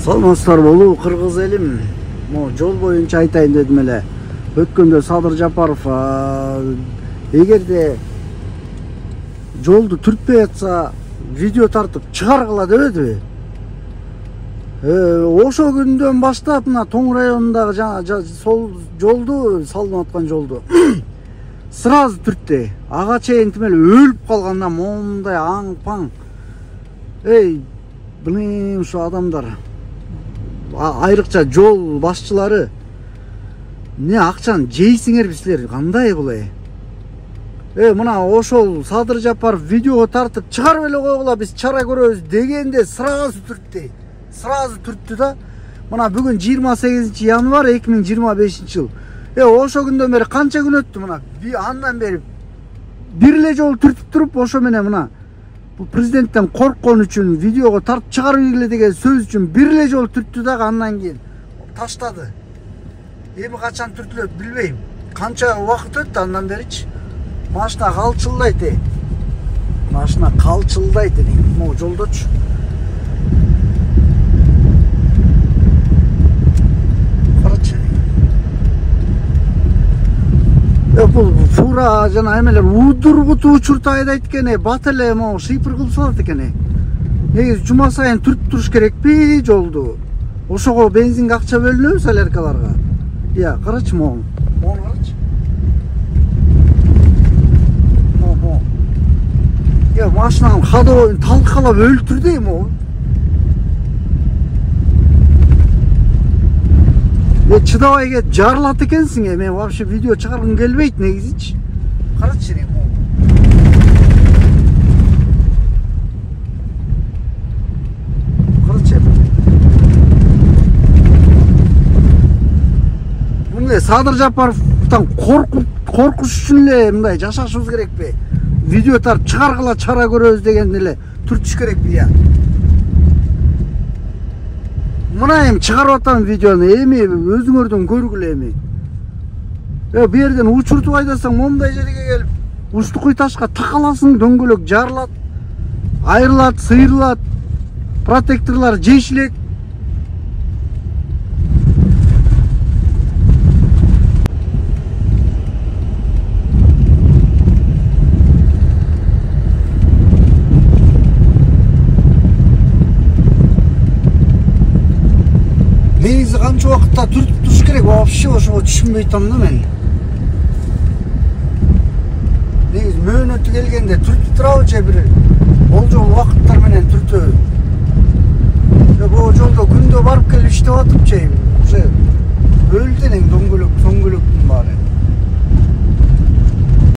Саламатсыздар болу кыргыз элим. Жол боюнча айтайын дедим эле. Өткөндө Садыр Жапаров эгерде жолду түртпөй атса видео тартып чыгаргыла дебедиби? Ошо күндөн баштап мына Тоң районундагы жана сол жолду салынып аткан жолду сразу түрттү. Ага чейин тимел өлүп калганда мондай аң-паң. Блин, ушу адамдар айрыкча жол башчылары не акчаны жейсиңерби силер? Кандай булай? Мына ошол Садыр Жапаров видеого тартып чыгарып эле койгула, биз чара көрөбүз дегенде сразу түрттү да. Мына бүгүн 28 январь 2025 жыл. Ошо күндөн бери канча күн өттү мына? Андан бери бир эле жолу түртүп туруп, ошо менен мына bu президенттен корккон үчүн видеого тартып чыгарып ийгиле деген сөз үчүн бир эле жолу түрттү дагы, андан кийин таштады. Эми качан түртүлөт билбейм. Канча убакыт өттү андан беричи. Машина калчылдайт. Машина калчылдайт дейм. Могу жолдочу. Карачы. Бул фура жана эмелер удургуту учурту айдайт экен, бат эле могу шыйпыр кылып салат экен. Негизи жума сайын түртүп туруш керекпи жолду? Ошого бензинге акча бөлүнөбү соляркаларга? Карачы могу. Могуну карачы. Машинанын ходовойун талкалап өлтүрдү могу. Чыдабай кетип жарылат экенсиң. Мен вообще видео чыгаргым келбейт негизичи. Карачы дейм. Карачы. Мындай Садыр Жапаровтан коркуш үчүн эле мындай жашашыбыз керекпи? Видео тартып чыгаргыла, чара көрөбүз деген эле түртүш керекпи? Мына эми чыгарып атам видеону, эми өзүңөрдөн көргүлө эми. Бу жерден учуртуп айдасаң момундай жерге келип, устукуй ташка такаласың, дөңгөлөк жарылат, айрылат, сыйрылат, протекторлор жешилет. Негизи канча убакытта түртүп туруш керек? Вообще ошого түшүнбөй атам да мен. Негизи мөөнөтү келгенде түртүп турабычы, бир болжол убакыттар менен түртөбү. Бул жолдо күндө барып келип иштеп атыпчы, уже өлдү элең дөңгөлөктүн баары.